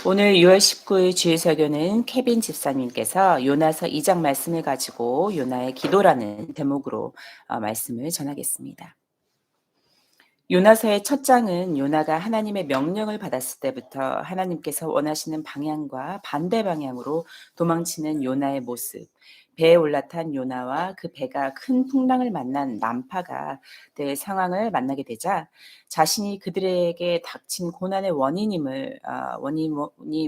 오늘 6월 19일 주일 설교는 케빈 집사님께서 요나서 2장 말씀을 가지고 요나의 기도라는 제목으로 말씀을 전하겠습니다. 요나서의 첫 장은 요나가 하나님의 명령을 받았을 때부터 하나님께서 원하시는 방향과 반대 방향으로 도망치는 요나의 모습, 배에 올라탄 요나와 그 배가 큰 풍랑을 만난 난파가 될 상황을 만나게 되자 자신이 그들에게 닥친 고난의 원인이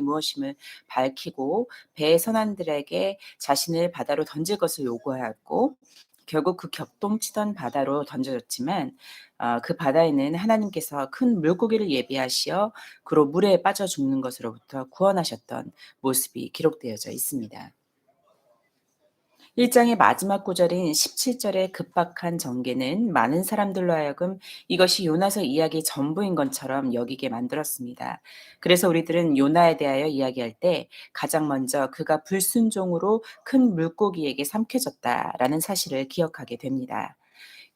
무엇임을 밝히고 배의 선원들에게 자신을 바다로 던질 것을 요구하였고 결국 그 격동치던 바다로 던져졌지만 그 바다에는 하나님께서 큰 물고기를 예비하시어 그로 물에 빠져 죽는 것으로부터 구원하셨던 모습이 기록되어져 있습니다. 1장의 마지막 구절인 17절의 급박한 전개는 많은 사람들로 하여금 이것이 요나서 이야기의 전부인 것처럼 여기게 만들었습니다. 그래서 우리들은 요나에 대하여 이야기할 때 가장 먼저 그가 불순종으로 큰 물고기에게 삼켜졌다라는 사실을 기억하게 됩니다.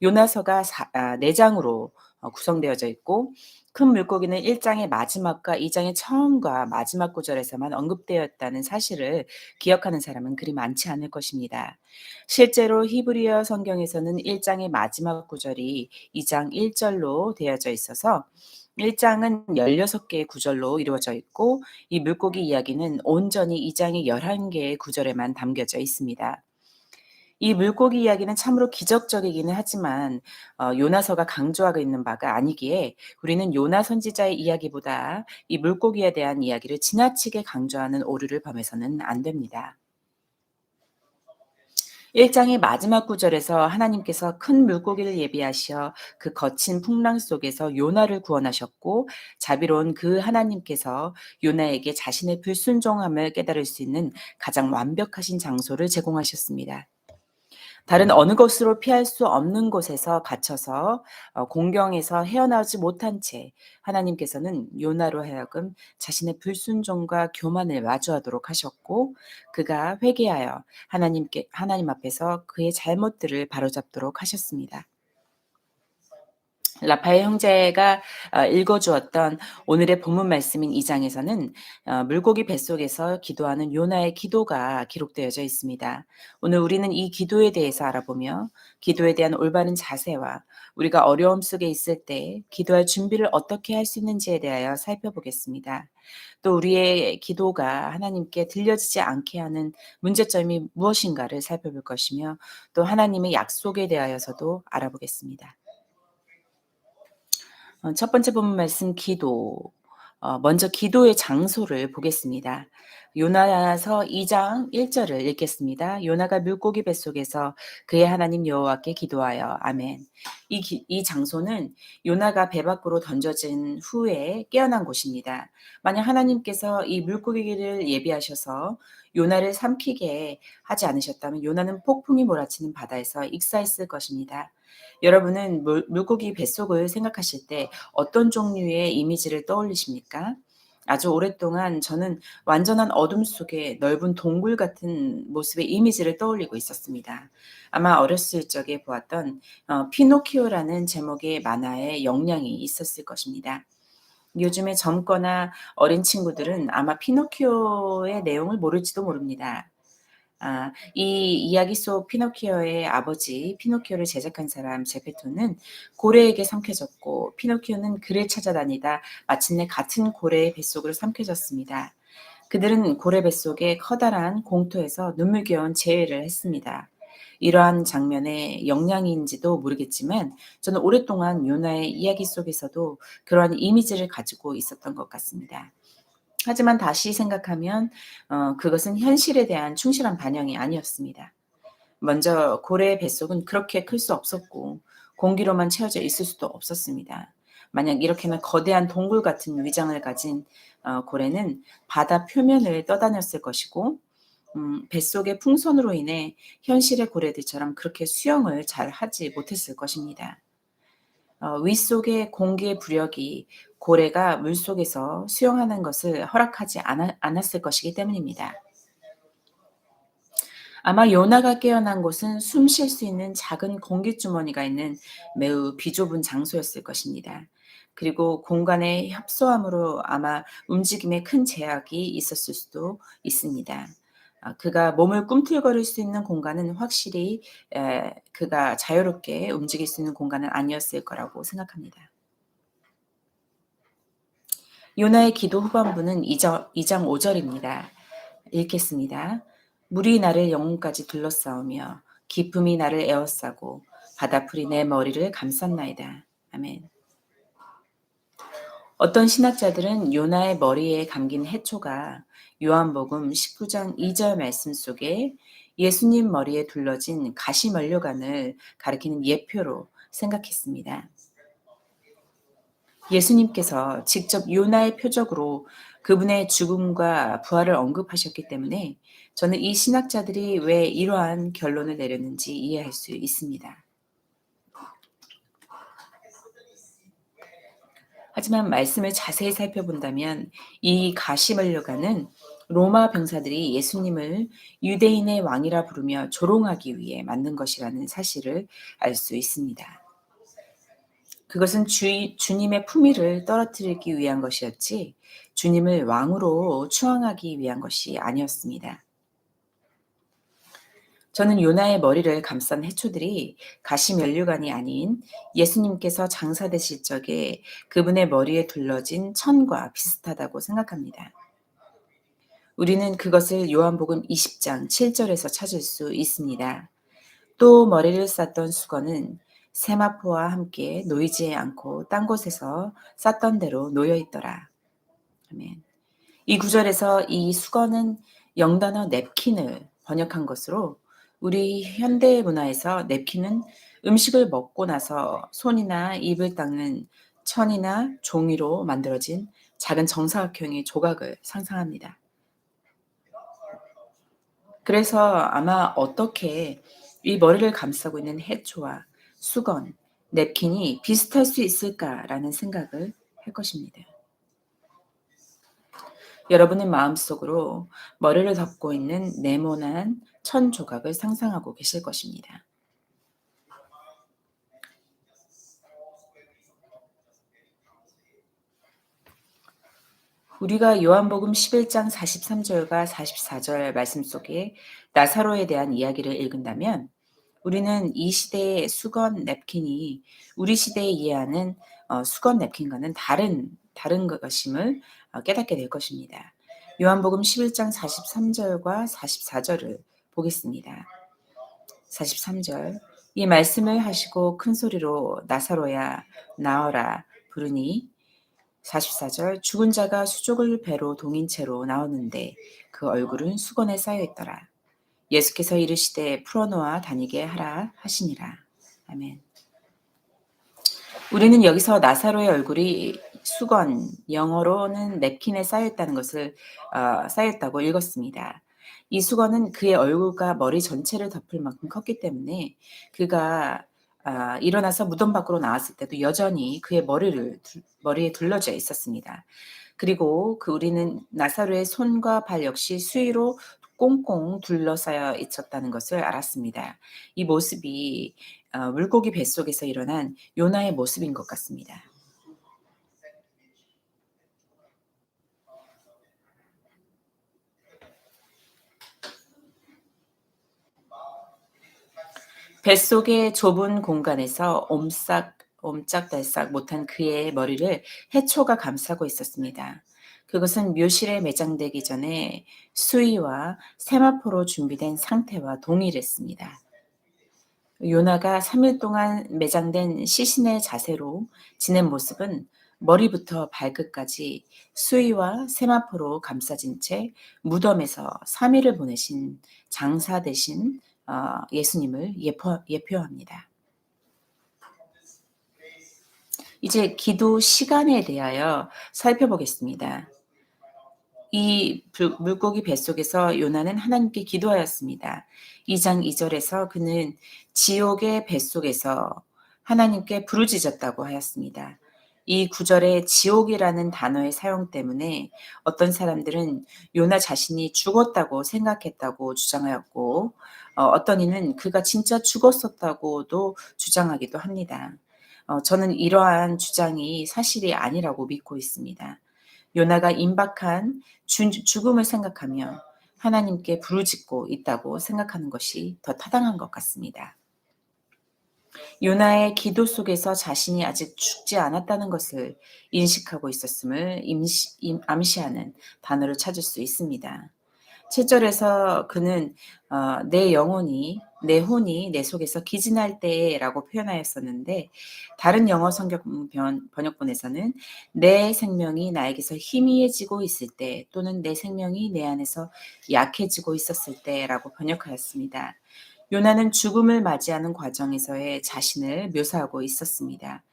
요나서가 4장으로 구성되어져 있고 큰 물고기는 1장의 마지막과 2장의 처음과 마지막 구절에서만 언급되었다는 사실을 기억하는 사람은 그리 많지 않을 것입니다. 실제로 히브리어 성경에서는 1장의 마지막 구절이 2장 1절로 되어져 있어서 1장은 16개의 구절로 이루어져 있고 이 물고기 이야기는 온전히 2장의 11개의 구절에만 담겨져 있습니다. 이 물고기 이야기는 참으로 기적적이기는 하지만 요나서가 강조하고 있는 바가 아니기에 우리는 요나 선지자의 이야기보다 이 물고기에 대한 이야기를 지나치게 강조하는 오류를 범해서는 안 됩니다. 1장의 마지막 구절에서 하나님께서 큰 물고기를 예비하시어 그 거친 풍랑 속에서 요나를 구원하셨고 자비로운 그 하나님께서 요나에게 자신의 불순종함을 깨달을 수 있는 가장 완벽하신 장소를 제공하셨습니다. 다른 어느 곳으로 피할 수 없는 곳에서 갇혀서 공경에서 헤어나오지 못한 채 하나님께서는 요나로 하여금 자신의 불순종과 교만을 마주하도록 하셨고 그가 회개하여 하나님 앞에서 그의 잘못들을 바로잡도록 하셨습니다. 라파엘 형제가 읽어주었던 오늘의 본문 말씀인 2장에서는 물고기 뱃속에서 기도하는 요나의 기도가 기록되어져 있습니다. 오늘 우리는 이 기도에 대해서 알아보며 기도에 대한 올바른 자세와 우리가 어려움 속에 있을 때 기도할 준비를 어떻게 할 수 있는지에 대하여 살펴보겠습니다. 또 우리의 기도가 하나님께 들려지지 않게 하는 문제점이 무엇인가를 살펴볼 것이며 또 하나님의 약속에 대하여서도 알아보겠습니다. 첫 번째 본문 말씀 기도. 먼저 기도의 장소를 보겠습니다. 요나서 2장 1절을 읽겠습니다. 요나가 물고기 뱃속에서 그의 하나님 여호와께 기도하여 아멘. 이 장소는 요나가 배 밖으로 던져진 후에 깨어난 곳입니다. 만약 하나님께서 이 물고기를 예비하셔서 요나를 삼키게 하지 않으셨다면 요나는 폭풍이 몰아치는 바다에서 익사했을 것입니다. 여러분은 물고기 뱃속을 생각하실 때 어떤 종류의 이미지를 떠올리십니까? 아주 오랫동안 저는 완전한 어둠 속에 넓은 동굴 같은 모습의 이미지를 떠올리고 있었습니다. 아마 어렸을 적에 보았던 피노키오라는 제목의 만화에 영향이 있었을 것입니다. 요즘에 젊거나 어린 친구들은 아마 피노키오의 내용을 모를지도 모릅니다. 이 이야기 속 피노키오의 아버지 피노키오를 제작한 사람 제페토는 고래에게 삼켜졌고 피노키오는 그를 찾아다니다 마침내 같은 고래의 뱃속으로 삼켜졌습니다. 그들은 고래 뱃속의 커다란 공터에서 눈물겨운 재회를 했습니다. 이러한 장면의 영향인지도 모르겠지만 저는 오랫동안 요나의 이야기 속에서도 그러한 이미지를 가지고 있었던 것 같습니다. 하지만 다시 생각하면 그것은 현실에 대한 충실한 반영이 아니었습니다. 먼저 고래의 뱃속은 그렇게 클 수 없었고 공기로만 채워져 있을 수도 없었습니다. 만약 이렇게는 거대한 동굴 같은 위장을 가진 고래는 바다 표면을 떠다녔을 것이고 뱃속의 풍선으로 인해 현실의 고래들처럼 그렇게 수영을 잘 하지 못했을 것입니다. 윗속의 공기의 부력이 고래가 물속에서 수영하는 것을 허락하지 않았을 것이기 때문입니다. 아마 요나가 깨어난 곳은 숨 쉴 수 있는 작은 공기주머니가 있는 매우 비좁은 장소였을 것입니다. 그리고 공간의 협소함으로 아마 움직임에 큰 제약이 있었을 수도 있습니다. 그가 몸을 꿈틀거릴 수 있는 공간은 확실히 그가 자유롭게 움직일 수 있는 공간은 아니었을 거라고 생각합니다. 요나의 기도 후반부는 2장 5절입니다. 읽겠습니다. 물이 나를 영혼까지 둘러싸우며 기품이 나를 에워싸고 바다풀이 내 머리를 감쌌나이다. 아멘. 어떤 신학자들은 요나의 머리에 감긴 해초가 요한복음 19장 2절 말씀 속에 예수님 머리에 둘러진 가시면류관을 가리키는 예표로 생각했습니다. 예수님께서 직접 요나의 표적으로 그분의 죽음과 부활을 언급하셨기 때문에 저는 이 신학자들이 왜 이러한 결론을 내렸는지 이해할 수 있습니다. 하지만 말씀을 자세히 살펴본다면 이 가시멜료가는 로마 병사들이 예수님을 유대인의 왕이라 부르며 조롱하기 위해 만든 것이라는 사실을 알 수 있습니다. 그것은 주님의 품위를 떨어뜨리기 위한 것이었지 주님을 왕으로 추앙하기 위한 것이 아니었습니다. 저는 요나의 머리를 감싼 해초들이 가시면류관이 아닌 예수님께서 장사되실 적에 그분의 머리에 둘러진 천과 비슷하다고 생각합니다. 우리는 그것을 요한복음 20장 7절에서 찾을 수 있습니다. 또 머리를 쌌던 수건은 세마포와 함께 놓이지 않고 딴 곳에서 쌌던 대로 놓여 있더라. 아멘. 이 구절에서 이 수건은 영단어 냅킨을 번역한 것으로 우리 현대 문화에서 냅킨은 음식을 먹고 나서 손이나 입을 닦는 천이나 종이로 만들어진 작은 정사각형의 조각을 상상합니다. 그래서 아마 어떻게 이 머리를 감싸고 있는 해초와 수건, 냅킨이 비슷할 수 있을까라는 생각을 할 것입니다. 여러분은 마음속으로 머리를 덮고 있는 네모난 천 조각을 상상하고 계실 것입니다. 우리가 요한복음 11장 43절과 44절 말씀 속에 나사로에 대한 이야기를 읽은다면 우리는 이 시대의 수건 냅킨이 우리 시대에 이해하는 수건 냅킨과는 다른 것임을 깨닫게 될 것입니다. 요한복음 11장 43절과 44절을 보겠습니다. 43절 이 말씀을 하시고 큰 소리로 나사로야 나어라 부르니 44절 죽은 자가 수족을 배로 동인 채로 나오는데 그 얼굴은 수건에 쌓여 있더라. 예수께서 이르시되 풀어놓아 다니게 하라 하시니라. 아멘. 우리는 여기서 나사로의 얼굴이 수건, 영어로는 냅킨에 쌓였다고 읽었습니다. 이 수건은 그의 얼굴과 머리 전체를 덮을 만큼 컸기 때문에 그가 일어나서 무덤 밖으로 나왔을 때도 여전히 그의 머리에 둘러져 있었습니다. 그리고 우리는 나사로의 손과 발 역시 수의로 꽁꽁 둘러싸여 있었다는 것을 알았습니다. 이 모습이 물고기 뱃속에서 일어난 요나의 모습인 것 같습니다. 뱃속의 좁은 공간에서 옴짝달싹 못한 그의 머리를 해초가 감싸고 있었습니다. 그것은 묘실에 매장되기 전에 수의와 세마포로 준비된 상태와 동일했습니다. 요나가 3일 동안 매장된 시신의 자세로 지낸 모습은 머리부터 발끝까지 수의와 세마포로 감싸진 채 무덤에서 3일을 보내신 장사 되신 예수님을 예표합니다. 이제 기도 시간에 대하여 살펴보겠습니다. 이 물고기 뱃속에서 요나는 하나님께 기도하였습니다. 2장 2절에서 그는 지옥의 뱃속에서 하나님께 부르짖었다고 하였습니다. 이 구절에 지옥이라는 단어의 사용 때문에 어떤 사람들은 요나 자신이 죽었다고 생각했다고 주장하였고, 어떤 이는 그가 진짜 죽었었다고도 주장하기도 합니다. 저는 이러한 주장이 사실이 아니라고 믿고 있습니다. 요나가 임박한 죽음을 생각하며 하나님께 부르짖고 있다고 생각하는 것이 더 타당한 것 같습니다. 요나의 기도 속에서 자신이 아직 죽지 않았다는 것을 인식하고 있었음을 암시하는 단어를 찾을 수 있습니다. 7절에서 그는 내 영혼이 내 혼이 내 속에서 기진할 때라고 표현하였었는데, 다른 영어 성경 번역본에서는 내 생명이 나에게서 희미해지고 있을 때, 또는 내 생명이 내 안에서 약해지고 있었을 때라고 번역하였습니다. 요나는 죽음을 맞이하는 과정에서의 자신을 묘사하고 있었습니다.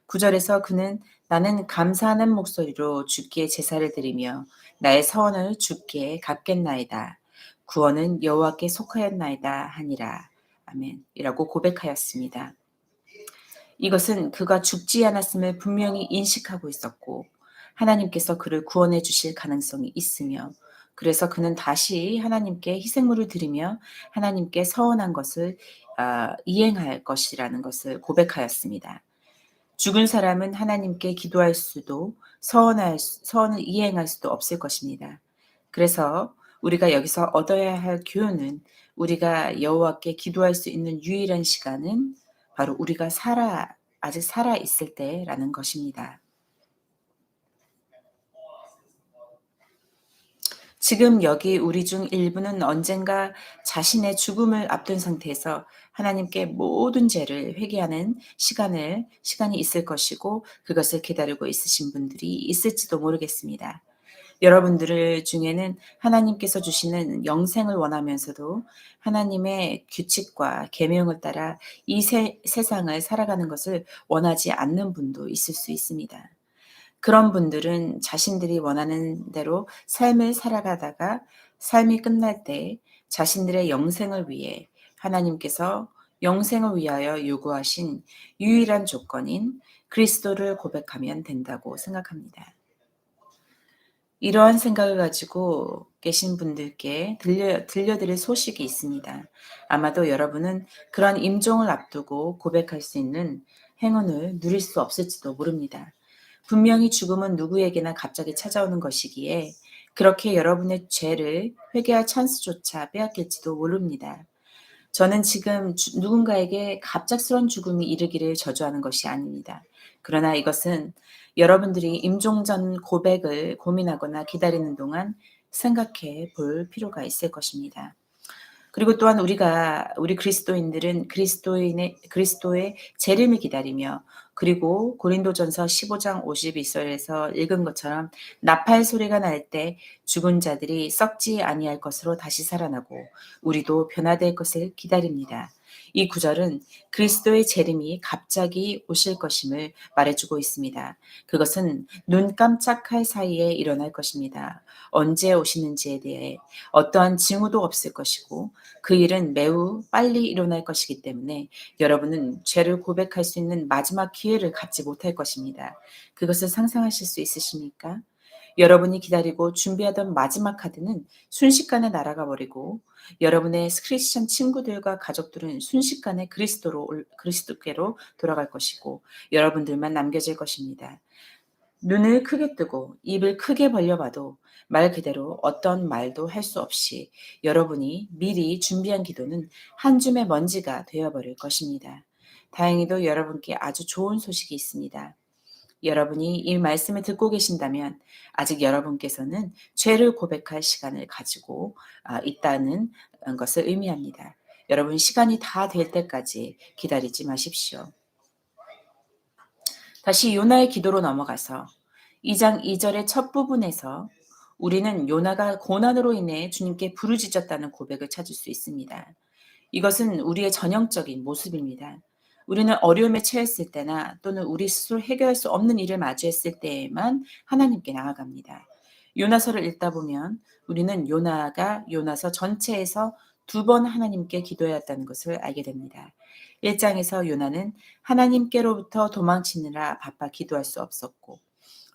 9절에서 그는 나는 감사하는 목소리로 주께 제사를 드리며 나의 서원을 주께 갚겠나이다. 구원은 여호와께 속하였나이다 하니라. 아멘. 이라고 고백하였습니다. 이것은 그가 죽지 않았음을 분명히 인식하고 있었고, 하나님께서 그를 구원해 주실 가능성이 있으며, 그래서 그는 다시 하나님께 희생물을 드리며 하나님께 서원한 것을 이행할 것이라는 것을 고백하였습니다. 죽은 사람은 하나님께 기도할 수도 서원을 이행할 수도 없을 것입니다. 그래서 우리가 여기서 얻어야 할 교훈은, 우리가 여호와께 기도할 수 있는 유일한 시간은 바로 우리가 아직 살아 있을 때라는 것입니다. 지금 여기 우리 중 일부는 언젠가 자신의 죽음을 앞둔 상태에서 하나님께 모든 죄를 회개하는 시간이 있을 것이고, 그것을 기다리고 있으신 분들이 있을지도 모르겠습니다. 여러분들 중에는 하나님께서 주시는 영생을 원하면서도 하나님의 규칙과 계명을 따라 이 세상을 살아가는 것을 원하지 않는 분도 있을 수 있습니다. 그런 분들은 자신들이 원하는 대로 삶을 살아가다가 삶이 끝날 때 자신들의 영생을 위해 하나님께서 영생을 위하여 요구하신 유일한 조건인 그리스도를 고백하면 된다고 생각합니다. 이러한 생각을 가지고 계신 분들께 들려드릴 소식이 있습니다. 아마도 여러분은 그런 임종을 앞두고 고백할 수 있는 행운을 누릴 수 없을지도 모릅니다. 분명히 죽음은 누구에게나 갑자기 찾아오는 것이기에 그렇게 여러분의 죄를 회개할 찬스조차 빼앗길지도 모릅니다. 저는 지금 누군가에게 갑작스런 죽음이 이르기를 저주하는 것이 아닙니다. 그러나 이것은 여러분들이 임종 전 고백을 고민하거나 기다리는 동안 생각해 볼 필요가 있을 것입니다. 그리고 또한 우리 그리스도인들은 그리스도의 재림을 기다리며, 그리고 고린도전서 15장 52절에서 읽은 것처럼 나팔 소리가 날 때 죽은 자들이 썩지 아니할 것으로 다시 살아나고 우리도 변화될 것을 기다립니다. 이 구절은 그리스도의 재림이 갑자기 오실 것임을 말해주고 있습니다. 그것은 눈 깜짝할 사이에 일어날 것입니다. 언제 오시는지에 대해 어떠한 징후도 없을 것이고, 그 일은 매우 빨리 일어날 것이기 때문에 여러분은 죄를 고백할 수 있는 마지막 기회를 갖지 못할 것입니다. 그것을 상상하실 수 있으십니까? 여러분이 기다리고 준비하던 마지막 카드는 순식간에 날아가 버리고, 여러분의 크리스천 친구들과 가족들은 순식간에 그리스도께로 돌아갈 것이고, 여러분들만 남겨질 것입니다. 눈을 크게 뜨고 입을 크게 벌려봐도 말 그대로 어떤 말도 할 수 없이 여러분이 미리 준비한 기도는 한 줌의 먼지가 되어버릴 것입니다. 다행히도 여러분께 아주 좋은 소식이 있습니다. 여러분이 이 말씀을 듣고 계신다면 아직 여러분께서는 죄를 고백할 시간을 가지고 있다는 것을 의미합니다. 여러분, 시간이 다 될 때까지 기다리지 마십시오. 다시 요나의 기도로 넘어가서 2장 2절의 첫 부분에서 우리는 요나가 고난으로 인해 주님께 부르짖었다는 고백을 찾을 수 있습니다. 이것은 우리의 전형적인 모습입니다. 우리는 어려움에 처했을 때나 또는 우리 스스로 해결할 수 없는 일을 마주했을 때에만 하나님께 나아갑니다. 요나서를 읽다 보면 우리는 요나가 요나서 전체에서 2번 하나님께 기도해야 한다는 것을 알게 됩니다. 1장에서 요나는 하나님께로부터 도망치느라 바빠 기도할 수 없었고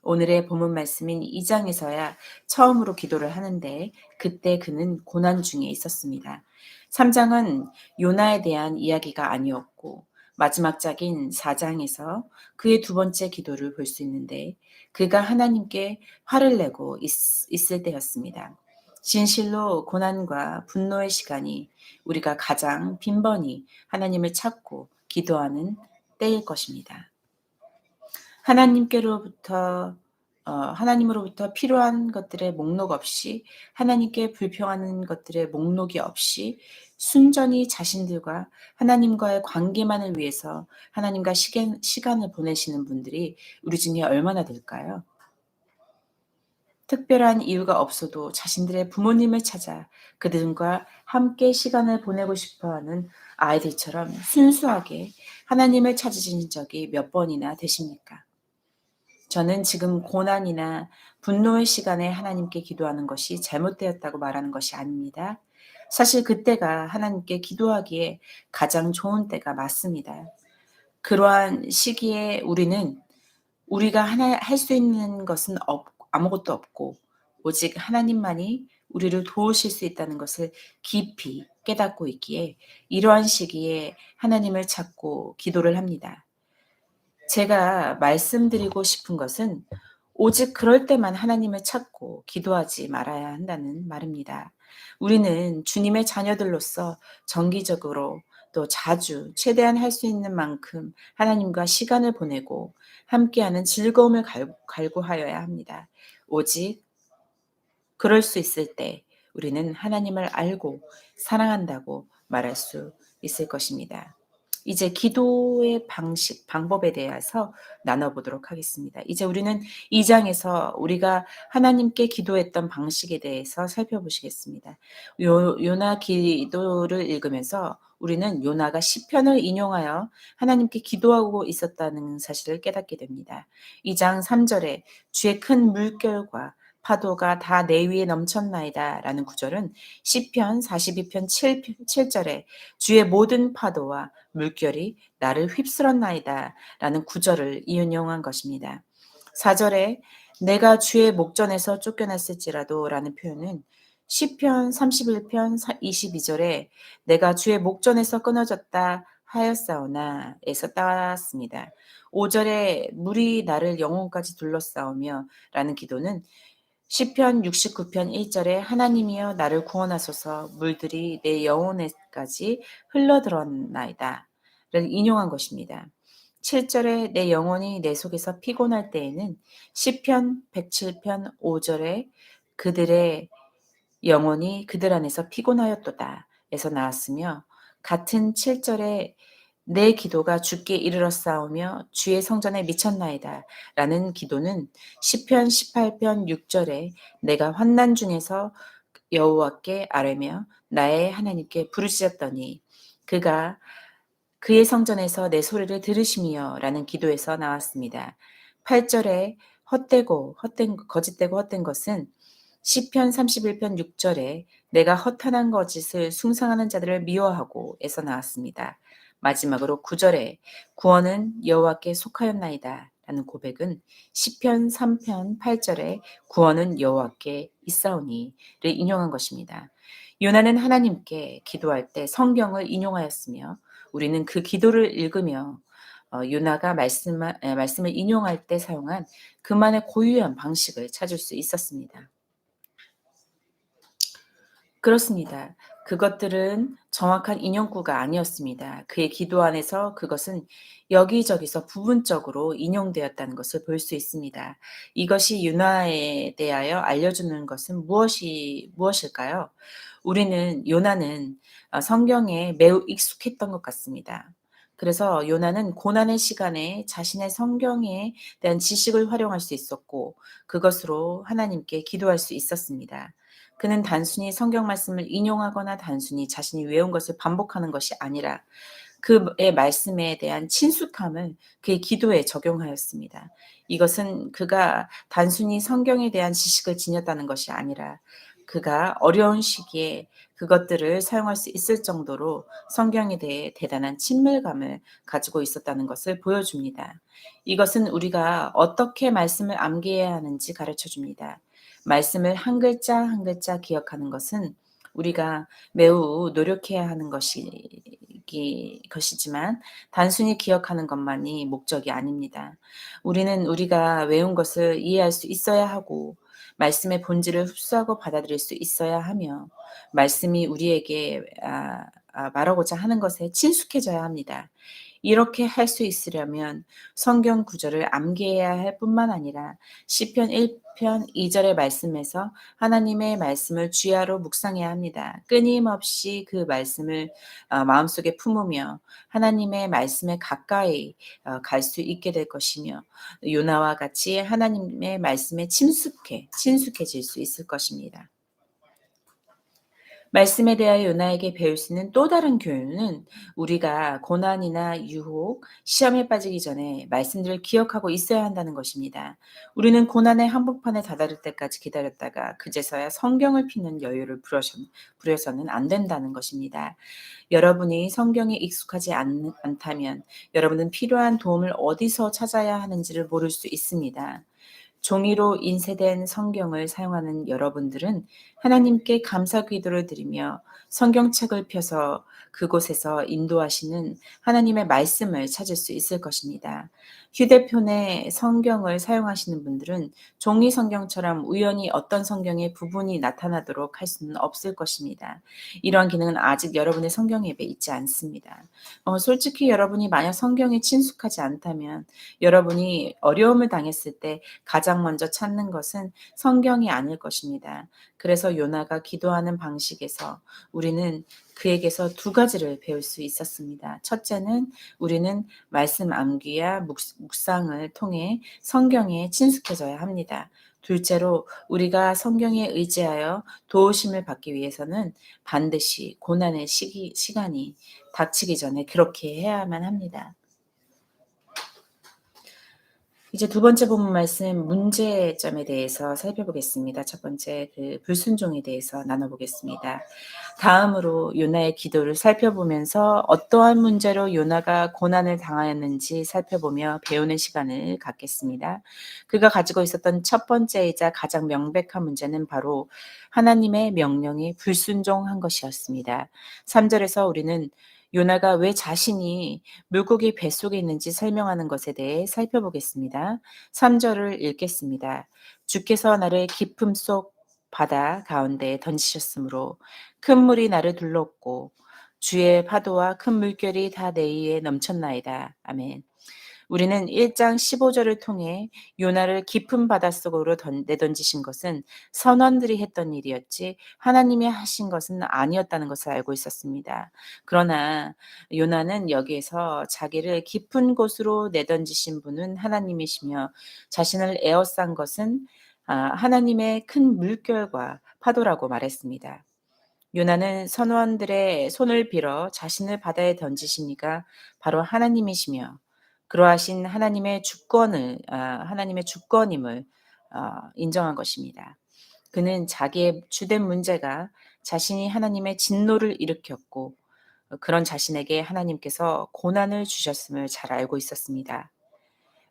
오늘의 본문 말씀인 2장에서야 처음으로 기도를 하는데 그때 그는 고난 중에 있었습니다. 3장은 요나에 대한 이야기가 아니었고 마지막 장인 4장에서 그의 두 번째 기도를 볼 수 있는데 그가 하나님께 화를 내고 있을 때였습니다. 진실로 고난과 분노의 시간이 우리가 가장 빈번히 하나님을 찾고 기도하는 때일 것입니다. 하나님께로부터 하나님으로부터 필요한 것들의 목록 없이 하나님께 불평하는 것들의 목록이 없이 순전히 자신들과 하나님과의 관계만을 위해서 하나님과 시간을 보내시는 분들이 우리 중에 얼마나 될까요? 특별한 이유가 없어도 자신들의 부모님을 찾아 그들과 함께 시간을 보내고 싶어하는 아이들처럼 순수하게 하나님을 찾으신 적이 몇 번이나 되십니까? 저는 지금 고난이나 분노의 시간에 하나님께 기도하는 것이 잘못되었다고 말하는 것이 아닙니다. 사실 그때가 하나님께 기도하기에 가장 좋은 때가 맞습니다. 그러한 시기에 우리가 하나 할 수 있는 것은 아무것도 없고 오직 하나님만이 우리를 도우실 수 있다는 것을 깊이 깨닫고 있기에 이러한 시기에 하나님을 찾고 기도를 합니다. 제가 말씀드리고 싶은 것은 오직 그럴 때만 하나님을 찾고 기도하지 말아야 한다는 말입니다. 우리는 주님의 자녀들로서 정기적으로 또 자주 최대한 할 수 있는 만큼 하나님과 시간을 보내고 함께하는 즐거움을 갈구하여야 합니다. 오직 그럴 수 있을 때 우리는 하나님을 알고 사랑한다고 말할 수 있을 것입니다. 이제 기도의 방법에 대해서 나눠보도록 하겠습니다. 이제 우리는 2장에서 우리가 하나님께 기도했던 방식에 대해서 살펴보시겠습니다. 요나 기도를 읽으면서 우리는 요나가 시편을 인용하여 하나님께 기도하고 있었다는 사실을 깨닫게 됩니다. 2장 3절에 주의 큰 물결과 파도가 다 내 위에 넘쳤나이다 라는 구절은 시편 42편 7절에 주의 모든 파도와 물결이 나를 휩쓸었나이다 라는 구절을 인용한 것입니다. 4절에 내가 주의 목전에서 쫓겨났을지라도 라는 표현은 시편 31편 22절에 내가 주의 목전에서 끊어졌다 하였사오나 에서 따왔습니다. 5절에 물이 나를 영혼까지 둘러싸오며 라는 기도는 시편 69편 1절에 하나님이여 나를 구원하소서 물들이 내 영혼에까지 흘러들었나이다 를 인용한 것입니다. 7절에 내 영혼이 내 속에서 피곤할 때에는 시편 107편 5절에 그들의 영혼이 그들 안에서 피곤하였도다 에서 나왔으며 같은 7절에 내 기도가 주께 이르렀사오며 주의 성전에 미쳤나이다 라는 기도는 시편 18편 6절에 내가 환난 중에서 여호와께 아뢰며 나의 하나님께 부르짖었더니 그가 그의 성전에서 내 소리를 들으시며 라는 기도에서 나왔습니다. 8절에 거짓되고 헛된 것은 시편 31편 6절에 내가 허탄한 거짓을 숭상하는 자들을 미워하고 에서 나왔습니다. 마지막으로 9절에 구원은 여호와께 속하였나이다 라는 고백은 시편 3편 8절에 구원은 여호와께 있사오니를 인용한 것입니다. 요나는 하나님께 기도할 때 성경을 인용하였으며 우리는 그 기도를 읽으며 요나가 말씀을 인용할 때 사용한 그만의 고유한 방식을 찾을 수 있었습니다. 그렇습니다. 그것들은 정확한 인용구가 아니었습니다. 그의 기도 안에서 그것은 여기저기서 부분적으로 인용되었다는 것을 볼 수 있습니다. 이것이 요나에 대하여 알려주는 것은 무엇일까요? 우리는 요나는 성경에 매우 익숙했던 것 같습니다. 그래서 요나는 고난의 시간에 자신의 성경에 대한 지식을 활용할 수 있었고 그것으로 하나님께 기도할 수 있었습니다. 그는 단순히 성경 말씀을 인용하거나 단순히 자신이 외운 것을 반복하는 것이 아니라 그의 말씀에 대한 친숙함을 그의 기도에 적용하였습니다. 이것은 그가 단순히 성경에 대한 지식을 지녔다는 것이 아니라 그가 어려운 시기에 그것들을 사용할 수 있을 정도로 성경에 대해 대단한 친밀감을 가지고 있었다는 것을 보여줍니다. 이것은 우리가 어떻게 말씀을 암기해야 하는지 가르쳐 줍니다. 말씀을 한 글자 한 글자 기억하는 것은 우리가 매우 노력해야 하는 것이지만 단순히 기억하는 것만이 목적이 아닙니다. 우리는 우리가 외운 것을 이해할 수 있어야 하고 말씀의 본질을 흡수하고 받아들일 수 있어야 하며 말씀이 우리에게 말하고자 하는 것에 친숙해져야 합니다. 이렇게 할 수 있으려면 성경 구절을 암기해야 할 뿐만 아니라 시편 1편 2절의 말씀에서 하나님의 말씀을 주야로 묵상해야 합니다. 끊임없이 그 말씀을 마음속에 품으며 하나님의 말씀에 가까이 갈 수 있게 될 것이며 요나와 같이 하나님의 말씀에 친숙해질 수 있을 것입니다. 말씀에 대하여 요나에게 배울 수 있는 또 다른 교훈은 우리가 고난이나 유혹, 시험에 빠지기 전에 말씀들을 기억하고 있어야 한다는 것입니다. 우리는 고난의 한복판에 다다를 때까지 기다렸다가 그제서야 성경을 피는 여유를 부려서는 안 된다는 것입니다. 여러분이 성경에 익숙하지 않다면 여러분은 필요한 도움을 어디서 찾아야 하는지를 모를 수 있습니다. 종이로 인쇄된 성경을 사용하는 여러분들은 하나님께 감사 기도를 드리며 성경책을 펴서 그곳에서 인도하시는 하나님의 말씀을 찾을 수 있을 것입니다. 휴대폰에 성경을 사용하시는 분들은 종이 성경처럼 우연히 어떤 성경의 부분이 나타나도록 할 수는 없을 것입니다. 이러한 기능은 아직 여러분의 성경 앱에 있지 않습니다. 솔직히 여러분이 만약 성경에 친숙하지 않다면 여러분이 어려움을 당했을 때 가장 먼저 찾는 것은 성경이 아닐 것입니다. 그래서 요나가 기도하는 방식에서 우리는 그에게서 두 가지를 배울 수 있었습니다. 첫째는 우리는 말씀 암기와 묵상을 통해 성경에 친숙해져야 합니다. 둘째로 우리가 성경에 의지하여 도우심을 받기 위해서는 반드시 고난의 시간이 닥치기 전에 그렇게 해야만 합니다. 이제 두 번째 본문 말씀 문제점에 대해서 살펴보겠습니다. 첫 번째 불순종에 대해서 나눠보겠습니다. 다음으로 요나의 기도를 살펴보면서 어떠한 문제로 요나가 고난을 당하였는지 살펴보며 배우는 시간을 갖겠습니다. 그가 가지고 있었던 첫 번째이자 가장 명백한 문제는 바로 하나님의 명령에 불순종한 것이었습니다. 3절에서 우리는 요나가 왜 자신이 물고기 뱃속에 있는지 설명하는 것에 대해 살펴보겠습니다. 3절을 읽겠습니다. 주께서 나를 깊음 속 바다 가운데에 던지셨으므로 큰 물이 나를 둘렀고 주의 파도와 큰 물결이 다 내 위에 넘쳤나이다. 아멘. 우리는 1장 15절을 통해 요나를 깊은 바닷속으로 내던지신 것은 선원들이 했던 일이었지 하나님이 하신 것은 아니었다는 것을 알고 있었습니다. 그러나 요나는 여기에서 자기를 깊은 곳으로 내던지신 분은 하나님이시며 자신을 에워싼 것은 하나님의 큰 물결과 파도라고 말했습니다. 요나는 선원들의 손을 빌어 자신을 바다에 던지신 이가 바로 하나님이시며 그러하신 하나님의 주권임을 인정한 것입니다. 그는 자기의 주된 문제가 자신이 하나님의 진노를 일으켰고 그런 자신에게 하나님께서 고난을 주셨음을 잘 알고 있었습니다.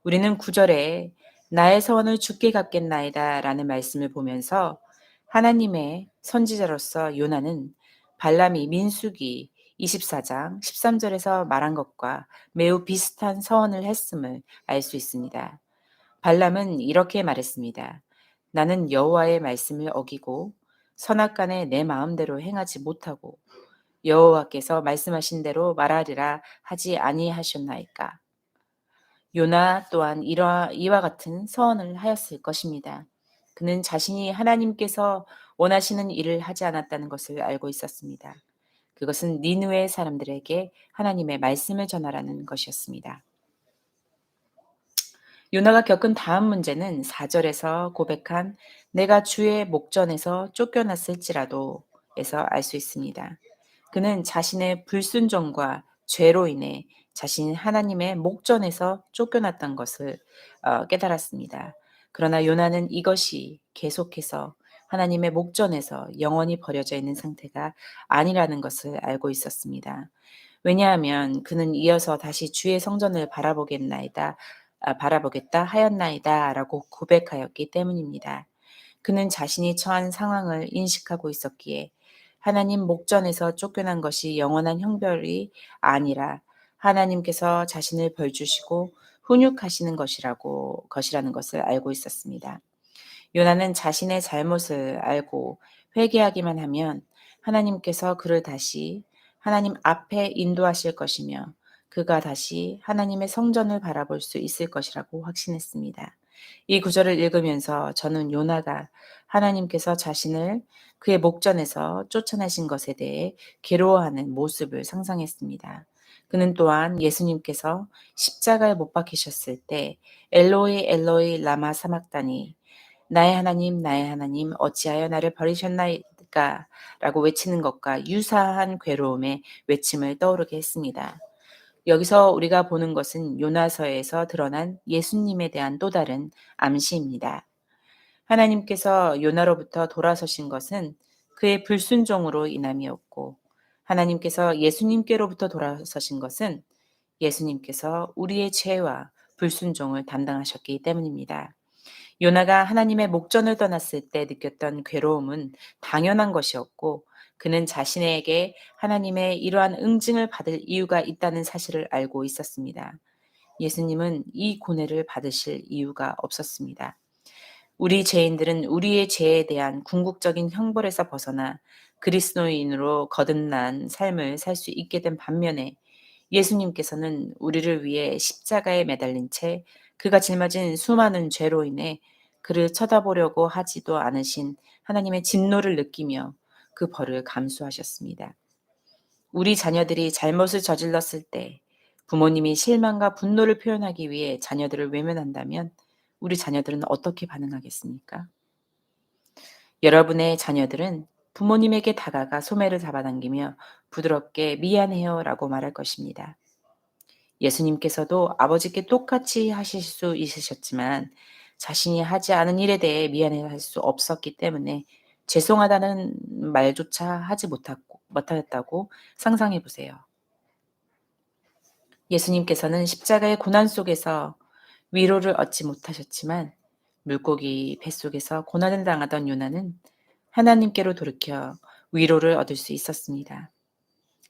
우리는 9절에 나의 서원을 주께 갚겠나이다 라는 말씀을 보면서 하나님의 선지자로서 요나는 발람이 민수기 24장 13절에서 말한 것과 매우 비슷한 서원을 했음을 알 수 있습니다. 발람은 이렇게 말했습니다. 나는 여호와의 말씀을 어기고 선악간에 내 마음대로 행하지 못하고 여호와께서 말씀하신 대로 말하리라 하지 아니하셨나이까. 요나 또한 이와 같은 서원을 하였을 것입니다. 그는 자신이 하나님께서 원하시는 일을 하지 않았다는 것을 알고 있었습니다. 그것은 니느웨 사람들에게 하나님의 말씀을 전하라는 것이었습니다. 요나가 겪은 다음 문제는 4절에서 고백한 내가 주의 목전에서 쫓겨났을지라도 에서 알 수 있습니다. 그는 자신의 불순종과 죄로 인해 자신이 하나님의 목전에서 쫓겨났던 것을 깨달았습니다. 그러나 요나는 이것이 계속해서 하나님의 목전에서 영원히 버려져 있는 상태가 아니라는 것을 알고 있었습니다. 왜냐하면 그는 이어서 다시 주의 성전을 바라보겠다 하였나이다라고 고백하였기 때문입니다. 그는 자신이 처한 상황을 인식하고 있었기에 하나님 목전에서 쫓겨난 것이 영원한 형벌이 아니라 하나님께서 자신을 벌주시고 훈육하시는 것이라는 것을 알고 있었습니다. 요나는 자신의 잘못을 알고 회개하기만 하면 하나님께서 그를 다시 하나님 앞에 인도하실 것이며 그가 다시 하나님의 성전을 바라볼 수 있을 것이라고 확신했습니다. 이 구절을 읽으면서 저는 요나가 하나님께서 자신을 그의 목전에서 쫓아내신 것에 대해 괴로워하는 모습을 상상했습니다. 그는 또한 예수님께서 십자가에 못 박히셨을 때 엘로이 엘로이 라마 사막다니 나의 하나님, 어찌하여 나를 버리셨나이까? 라고 외치는 것과 유사한 괴로움의 외침을 떠오르게 했습니다. 여기서 우리가 보는 것은 요나서에서 드러난 예수님에 대한 또 다른 암시입니다. 하나님께서 요나로부터 돌아서신 것은 그의 불순종으로 인함이었고, 하나님께서 예수님께로부터 돌아서신 것은 예수님께서 우리의 죄와 불순종을 담당하셨기 때문입니다. 요나가 하나님의 목전을 떠났을 때 느꼈던 괴로움은 당연한 것이었고, 그는 자신에게 하나님의 이러한 응징을 받을 이유가 있다는 사실을 알고 있었습니다. 예수님은 이 고뇌를 받으실 이유가 없었습니다. 우리 죄인들은 우리의 죄에 대한 궁극적인 형벌에서 벗어나 그리스도인으로 거듭난 삶을 살 수 있게 된 반면에 예수님께서는 우리를 위해 십자가에 매달린 채 그가 짊어진 수많은 죄로 인해 그를 쳐다보려고 하지도 않으신 하나님의 진노를 느끼며 그 벌을 감수하셨습니다. 우리 자녀들이 잘못을 저질렀을 때 부모님이 실망과 분노를 표현하기 위해 자녀들을 외면한다면 우리 자녀들은 어떻게 반응하겠습니까? 여러분의 자녀들은 부모님에게 다가가 소매를 잡아당기며 부드럽게 미안해요 라고 말할 것입니다. 예수님께서도 아버지께 똑같이 하실 수 있으셨지만 자신이 하지 않은 일에 대해 미안해할 수 없었기 때문에 죄송하다는 말조차 하지 못하였다고 상상해 보세요. 예수님께서는 십자가의 고난 속에서 위로를 얻지 못하셨지만 물고기 뱃속에서 고난을 당하던 요나는 하나님께로 돌이켜 위로를 얻을 수 있었습니다.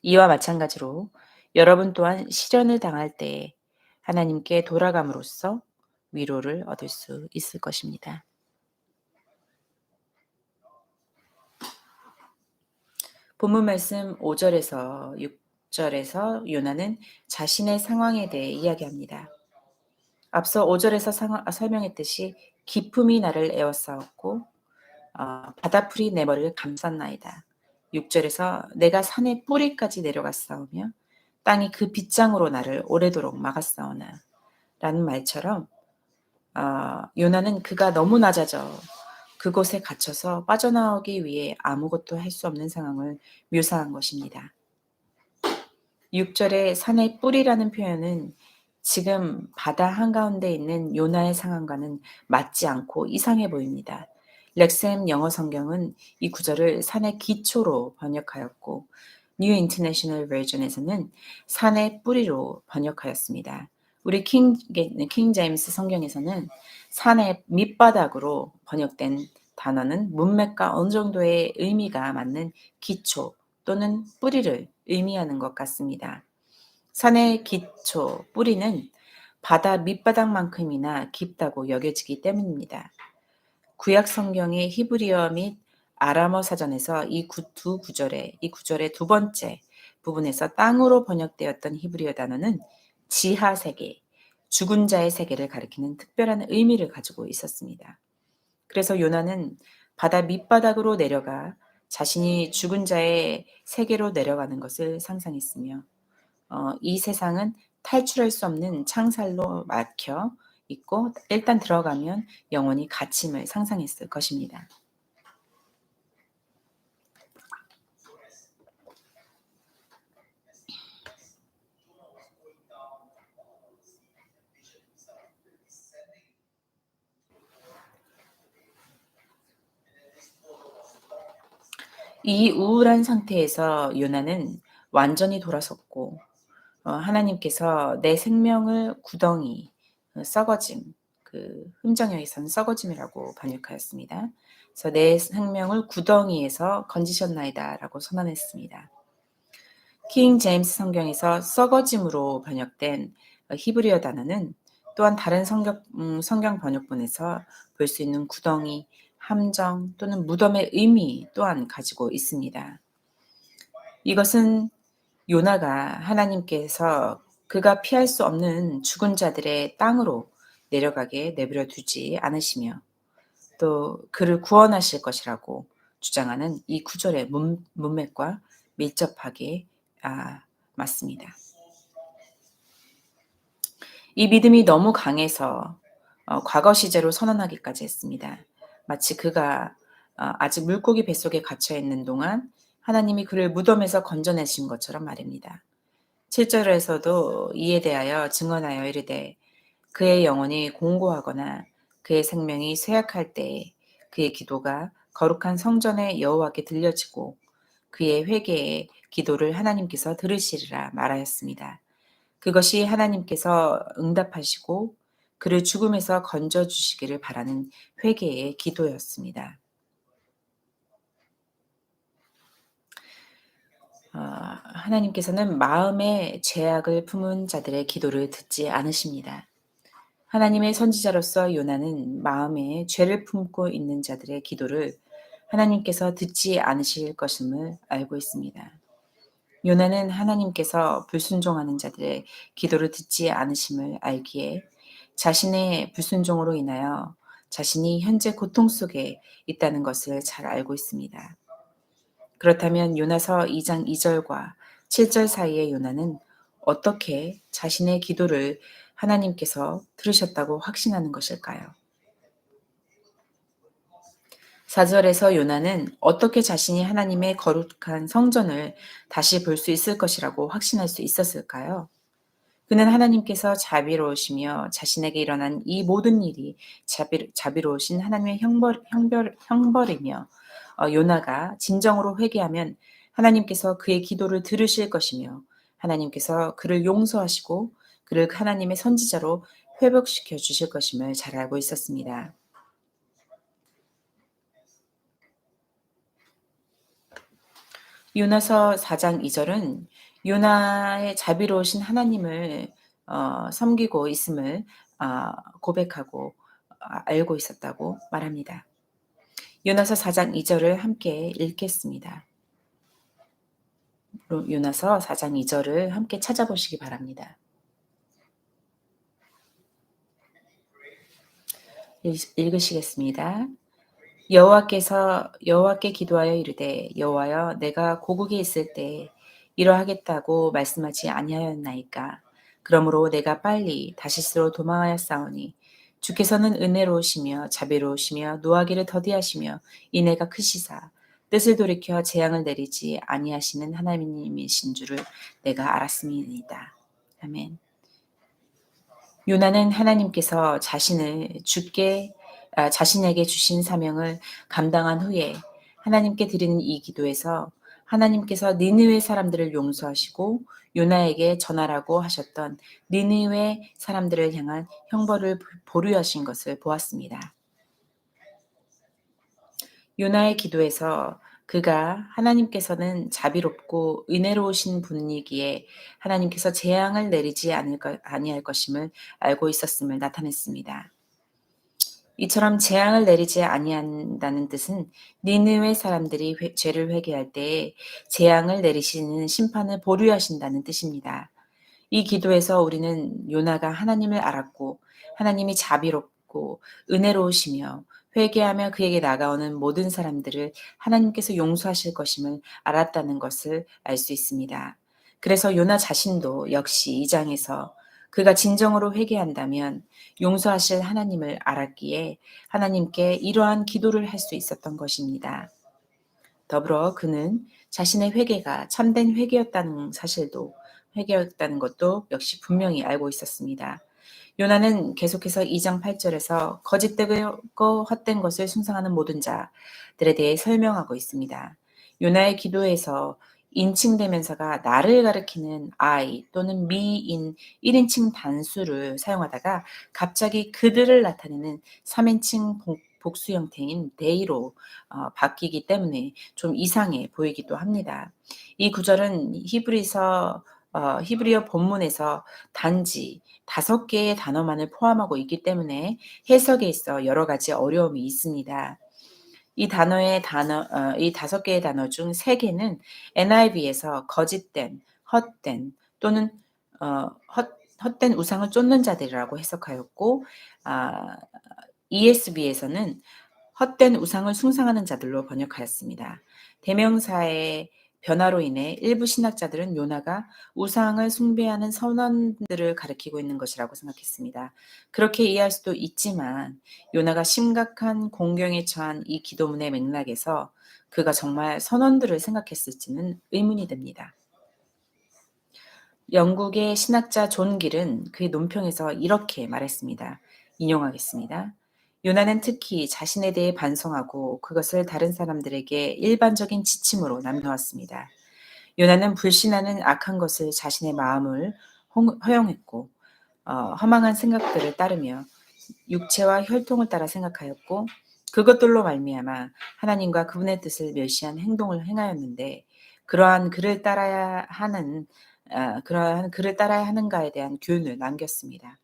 이와 마찬가지로 여러분 또한 시련을 당할 때에 하나님께 돌아감으로써 위로를 얻을 수 있을 것입니다. 본문 말씀 5절에서 6절에서 요나는 자신의 상황에 대해 이야기합니다. 앞서 5절에서 설명했듯이 기품이 나를 에워싸었고 바다풀이 내 머리를 감쌌나이다. 6절에서 내가 산의 뿌리까지 내려갔사오며 땅이 그 빗장으로 나를 오래도록 막았사오나 라는 말처럼 요나는 그가 너무 낮아져 그곳에 갇혀서 빠져나오기 위해 아무것도 할 수 없는 상황을 묘사한 것입니다. 6절의 산의 뿌리라는 표현은 지금 바다 한가운데 있는 요나의 상황과는 맞지 않고 이상해 보입니다. 렉셈 영어 성경은 이 구절을 산의 기초로 번역하였고 뉴 인터내셔널 버전에서는 산의 뿌리로 번역하였습니다. 우리 킹 제임스 성경에서는 산의 밑바닥으로 번역된 단어는 문맥과 어느 정도의 의미가 맞는 기초 또는 뿌리를 의미하는 것 같습니다. 산의 기초, 뿌리는 바다 밑바닥만큼이나 깊다고 여겨지기 때문입니다. 구약 성경의 히브리어 및 아람어 사전에서 이 구절의 두 번째 부분에서 땅으로 번역되었던 히브리어 단어는 지하 세계, 죽은 자의 세계를 가리키는 특별한 의미를 가지고 있었습니다. 그래서 요나는 바다 밑바닥으로 내려가 자신이 죽은 자의 세계로 내려가는 것을 상상했으며 이 세상은 탈출할 수 없는 창살로 막혀 있고 일단 들어가면 영원히 갇힘을 상상했을 것입니다. 이 우울한 상태에서 요나는 완전히 돌아섰고 하나님께서 내 생명을 구덩이 썩어짐 함정역에서는 썩어짐이라고 번역하였습니다. 그래서 "내 생명을 구덩이에서 건지셨나이다."라고 선언했습니다. 킹 제임스 성경에서 썩어짐으로 번역된 히브리어 단어는 또한 다른 성경 번역본에서 볼 수 있는 구덩이, 함정 또는 무덤의 의미 또한 가지고 있습니다. 이것은 요나가 하나님께서 그가 피할 수 없는 죽은 자들의 땅으로 내려가게 내버려 두지 않으시며 또 그를 구원하실 것이라고 주장하는 이 구절의 문맥과 밀접하게 맞습니다. 이 믿음이 너무 강해서 과거 시제로 선언하기까지 했습니다. 마치 그가 아직 물고기 뱃속에 갇혀 있는 동안 하나님이 그를 무덤에서 건져내신 것처럼 말입니다. 7절에서도 이에 대하여 증언하여 이르되 그의 영혼이 공고하거나 그의 생명이 쇠약할 때에 그의 기도가 거룩한 성전의 여호와께 들려지고 그의 회개의 기도를 하나님께서 들으시리라 말하였습니다. 그것이 하나님께서 응답하시고 그를 죽음에서 건져 주시기를 바라는 회개의 기도였습니다. 하나님께서는 마음의 죄악을 품은 자들의 기도를 듣지 않으십니다. 하나님의 선지자로서 요나는 마음에 죄를 품고 있는 자들의 기도를 하나님께서 듣지 않으실 것임을 알고 있습니다. 요나는 하나님께서 불순종하는 자들의 기도를 듣지 않으심을 알기에 자신의 불순종으로 인하여 자신이 현재 고통 속에 있다는 것을 잘 알고 있습니다. 그렇다면 요나서 2장 2절과 7절 사이의 요나는 어떻게 자신의 기도를 하나님께서 들으셨다고 확신하는 것일까요? 4절에서 요나는 어떻게 자신이 하나님의 거룩한 성전을 다시 볼 수 있을 것이라고 확신할 수 있었을까요? 그는 하나님께서 자비로우시며 자신에게 일어난 이 모든 일이 자비로우신 하나님의 형벌이며 요나가 진정으로 회개하면 하나님께서 그의 기도를 들으실 것이며 하나님께서 그를 용서하시고 그를 하나님의 선지자로 회복시켜 주실 것임을 잘 알고 있었습니다. 요나서 4장 2절은 요나의 자비로우신 하나님을 섬기고 있음을 고백하고 알고 있었다고 말합니다. 요나서 4장 2절을 함께 읽겠습니다. 요나서 4장 2절을 함께 찾아보시기 바랍니다. 읽으시겠습니다. 여호와께 기도하여 이르되 여호와여 내가 고국에 있을 때 이러하겠다고 말씀하지 아니하였나이까. 그러므로 내가 빨리 다시스로 도망하였사오니 주께서는 은혜로우시며 자비로우시며 노하기를 더디하시며 인애가 크시사 뜻을 돌이켜 재앙을 내리지 아니하시는 하나님이신 줄을 내가 알았음이니이다. 아멘. 요나는 하나님께서 자신에게 주신 사명을 감당한 후에 하나님께 드리는 이 기도에서 하나님께서 니느웨 사람들을 용서하시고 요나에게 전하라고 하셨던 니느웨 사람들을 향한 형벌을 보류하신 것을 보았습니다. 요나의 기도에서 그가 하나님께서는 자비롭고 은혜로우신 분이기에 하나님께서 재앙을 내리지 아니할 것임을 알고 있었음을 나타냈습니다. 이처럼 재앙을 내리지 아니한다는 뜻은 니느웨 사람들이 죄를 회개할 때에 재앙을 내리시는 심판을 보류하신다는 뜻입니다. 이 기도에서 우리는 요나가 하나님을 알았고 하나님이 자비롭고 은혜로우시며 회개하며 그에게 나가오는 모든 사람들을 하나님께서 용서하실 것임을 알았다는 것을 알 수 있습니다. 그래서 요나 자신도 역시 이 장에서 그가 진정으로 회개한다면 용서하실 하나님을 알았기에 하나님께 이러한 기도를 할 수 있었던 것입니다. 더불어 그는 자신의 회개가 참된 회개였다는 것도 역시 분명히 알고 있었습니다. 요나는 계속해서 2장 8절에서 거짓되고 헛된 것을 숭상하는 모든 자들에 대해 설명하고 있습니다. 요나의 기도에서 인칭대명사가 나를 가리키는 I 또는 me인 1인칭 단수를 사용하다가 갑자기 그들을 나타내는 3인칭 복수 형태인 they로 바뀌기 때문에 좀 이상해 보이기도 합니다. 이 구절은 히브리어 본문에서 단지 5개의 단어만을 포함하고 있기 때문에 해석에 있어 여러 가지 어려움이 있습니다. 이 5개의 단어 중 3개는 NIV에서 거짓된, 헛된 또는 헛된 우상을 쫓는 자들이라고 해석하였고, 아 ESV에서는 헛된 우상을 숭상하는 자들로 번역하였습니다. 대명사의 변화로 인해 일부 신학자들은 요나가 우상을 숭배하는 선원들을 가리키고 있는 것이라고 생각했습니다. 그렇게 이해할 수도 있지만 요나가 심각한 공경에 처한 이 기도문의 맥락에서 그가 정말 선원들을 생각했을지는 의문이 됩니다. 영국의 신학자 존 길은 그의 논평에서 이렇게 말했습니다. 인용하겠습니다. 요나는 특히 자신에 대해 반성하고 그것을 다른 사람들에게 일반적인 지침으로 남겨왔습니다. 요나는 불신하는 악한 것을 자신의 마음을 허용했고 허망한 생각들을 따르며 육체와 혈통을 따라 생각하였고 그것들로 말미암아 하나님과 그분의 뜻을 멸시한 행동을 행하였는데 그러한 그를 따라야 하는가에 대한 교훈을 남겼습니다.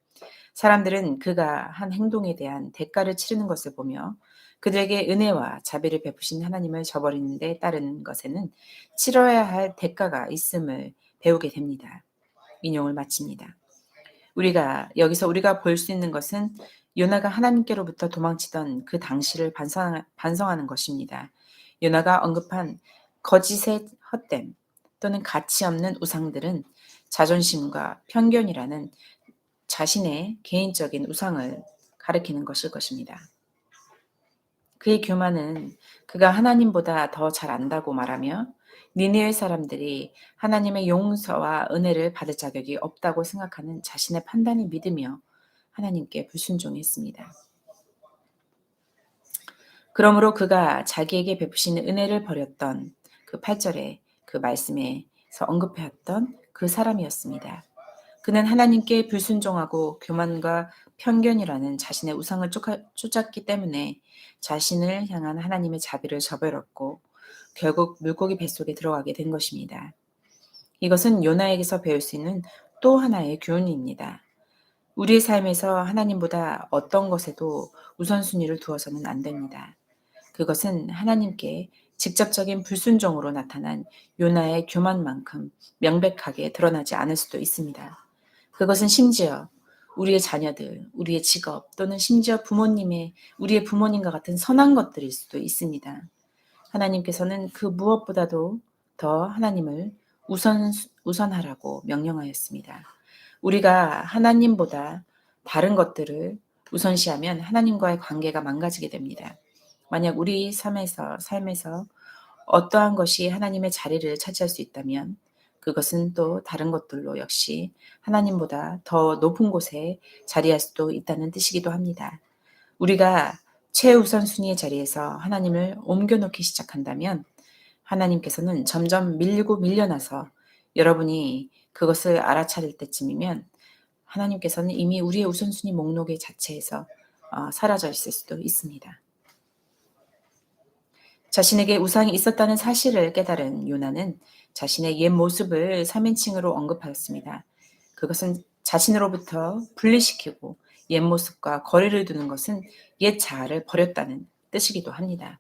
사람들은 그가 한 행동에 대한 대가를 치르는 것을 보며 그들에게 은혜와 자비를 베푸신 하나님을 저버리는 데 따른 것에는 치러야 할 대가가 있음을 배우게 됩니다. 인용을 마칩니다. 우리가 볼 수 있는 것은 요나가 하나님께로부터 도망치던 그 당시를 반성하는 것입니다. 요나가 언급한 거짓의 헛됨 또는 가치 없는 우상들은 자존심과 편견이라는 자신의 개인적인 우상을 가리키는 것일 것입니다. 그의 교만은 그가 하나님보다 더 잘 안다고 말하며 니느웨 사람들이 하나님의 용서와 은혜를 받을 자격이 없다고 생각하는 자신의 판단을 믿으며 하나님께 불순종했습니다. 그러므로 그가 자기에게 베푸시는 은혜를 버렸던 그 8절에 그 말씀에서 언급해왔던 그 사람이었습니다. 그는 하나님께 불순종하고 교만과 편견이라는 자신의 우상을 쫓았기 때문에 자신을 향한 하나님의 자비를 저버렸고 결국 물고기 뱃속에 들어가게 된 것입니다. 이것은 요나에게서 배울 수 있는 또 하나의 교훈입니다. 우리의 삶에서 하나님보다 어떤 것에도 우선순위를 두어서는 안 됩니다. 그것은 하나님께 직접적인 불순종으로 나타난 요나의 교만만큼 명백하게 드러나지 않을 수도 있습니다. 그것은 심지어 우리의 자녀들, 우리의 직업 또는 심지어 우리의 부모님과 같은 선한 것들일 수도 있습니다. 하나님께서는 그 무엇보다도 더 하나님을 우선하라고 명령하였습니다. 우리가 하나님보다 다른 것들을 우선시하면 하나님과의 관계가 망가지게 됩니다. 만약 우리 삶에서 어떠한 것이 하나님의 자리를 차지할 수 있다면 그것은 또 다른 것들로 역시 하나님보다 더 높은 곳에 자리할 수도 있다는 뜻이기도 합니다. 우리가 최우선 순위의 자리에서 하나님을 옮겨놓기 시작한다면 하나님께서는 점점 밀려나서 여러분이 그것을 알아차릴 때쯤이면 하나님께서는 이미 우리의 우선순위 목록의 자체에서 사라져 있을 수도 있습니다. 자신에게 우상이 있었다는 사실을 깨달은 요나는 자신의 옛 모습을 3인칭으로 언급하였습니다. 그것은 자신으로부터 분리시키고 옛 모습과 거리를 두는 것은 옛 자아를 버렸다는 뜻이기도 합니다.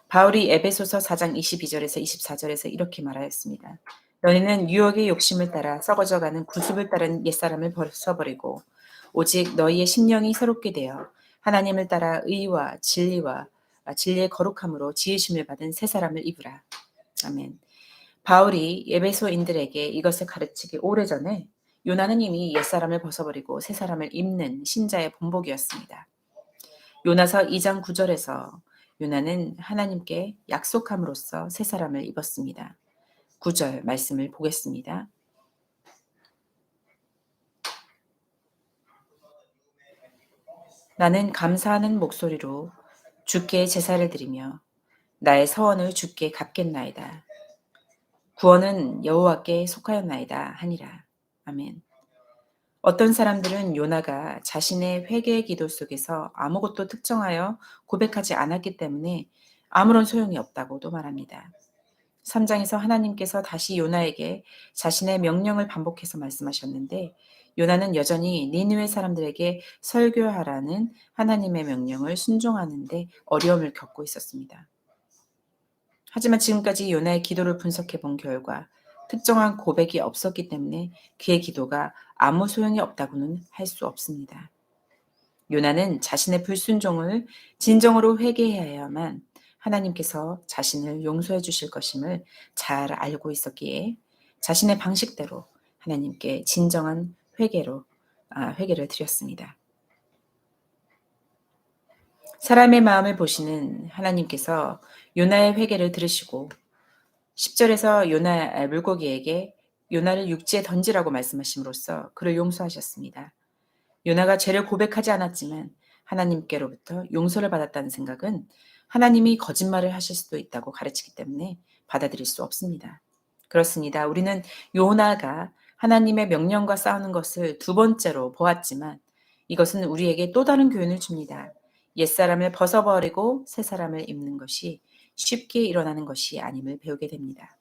바울이 에베소서 4장 22절에서 24절에서 이렇게 말하였습니다. 너희는 유혹의 욕심을 따라 썩어져가는 구습을 따른 옛사람을 벗어버리고 오직 너희의 심령이 새롭게 되어 하나님을 따라 의와 진리의 거룩함으로 지으심을 받은 새 사람을 입으라. 아멘. 바울이 에베소인들에게 이것을 가르치기 오래전에 요나는 이미 옛사람을 벗어버리고 새 사람을 입는 신자의 본보기였습니다. 요나서 2장 9절에서 요나는 하나님께 약속함으로써 새 사람을 입었습니다. 9절 말씀을 보겠습니다. 나는 감사하는 목소리로 주께 제사를 드리며 나의 서원을 주께 갚겠나이다. 구원은 여호와께 속하였나이다 하니라. 아멘. 어떤 사람들은 요나가 자신의 회개의 기도 속에서 아무것도 특정하여 고백하지 않았기 때문에 아무런 소용이 없다고도 말합니다. 3장에서 하나님께서 다시 요나에게 자신의 명령을 반복해서 말씀하셨는데 요나는 여전히 니느웨 사람들에게 설교하라는 하나님의 명령을 순종하는데 어려움을 겪고 있었습니다. 하지만 지금까지 요나의 기도를 분석해 본 결과 특정한 고백이 없었기 때문에 그의 기도가 아무 소용이 없다고는 할 수 없습니다. 요나는 자신의 불순종을 진정으로 회개해야만 하나님께서 자신을 용서해 주실 것임을 잘 알고 있었기에 자신의 방식대로 하나님께 진정한 회개를 드렸습니다. 사람의 마음을 보시는 하나님께서 요나의 회개를 들으시고 10절에서 물고기에게 요나를 육지에 던지라고 말씀하심으로써 그를 용서하셨습니다. 요나가 죄를 고백하지 않았지만 하나님께로부터 용서를 받았다는 생각은 하나님이 거짓말을 하실 수도 있다고 가르치기 때문에 받아들일 수 없습니다. 그렇습니다. 우리는 요나가 하나님의 명령과 싸우는 것을 두 번째로 보았지만 이것은 우리에게 또 다른 교훈을 줍니다. 옛사람을 벗어버리고 새 사람을 입는 것이 쉽게 일어나는 것이 아님을 배우게 됩니다.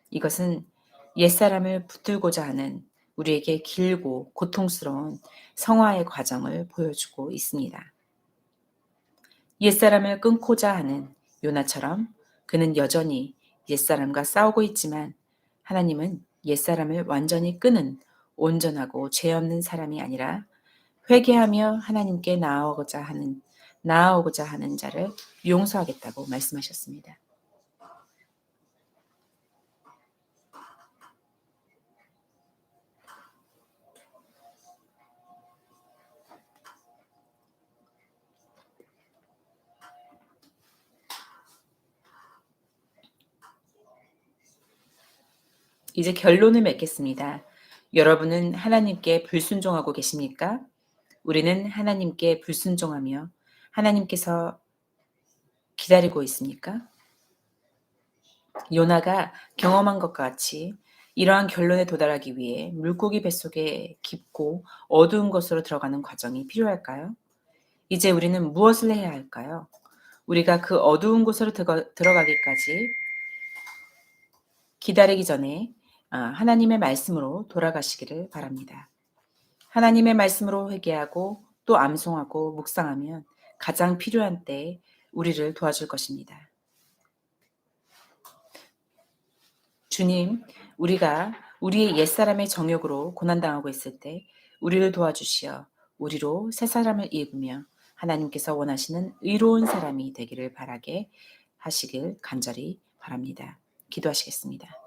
이것은 옛사람을 붙들고자 하는 우리에게 길고 고통스러운 성화의 과정을 보여주고 있습니다. 옛사람을 끊고자 하는 요나처럼 그는 여전히 옛사람과 싸우고 있지만 하나님은 옛사람을 완전히 끄는 온전하고 죄 없는 사람이 아니라 회개하며 하나님께 나아오고자 하는 자를 용서하겠다고 말씀하셨습니다. 이제 결론을 맺겠습니다. 여러분은 하나님께 불순종하고 계십니까? 우리는 하나님께 불순종하며 하나님께서 기다리고 있습니까? 요나가 경험한 것과 같이 이러한 결론에 도달하기 위해 물고기 뱃속에 깊고 어두운 곳으로 들어가는 과정이 필요할까요? 이제 우리는 무엇을 해야 할까요? 우리가 그 어두운 곳으로 들어가기까지 기다리기 전에 하나님의 말씀으로 돌아가시기를 바랍니다. 하나님의 말씀으로 회개하고 또 암송하고 묵상하면 가장 필요한 때에 우리를 도와줄 것입니다. 주님, 우리가 우리의 옛사람의 정욕으로 고난당하고 있을 때 우리를 도와주시어 우리로 새 사람을 입으며 하나님께서 원하시는 의로운 사람이 되기를 바라게 하시길 간절히 바랍니다. 기도하시겠습니다.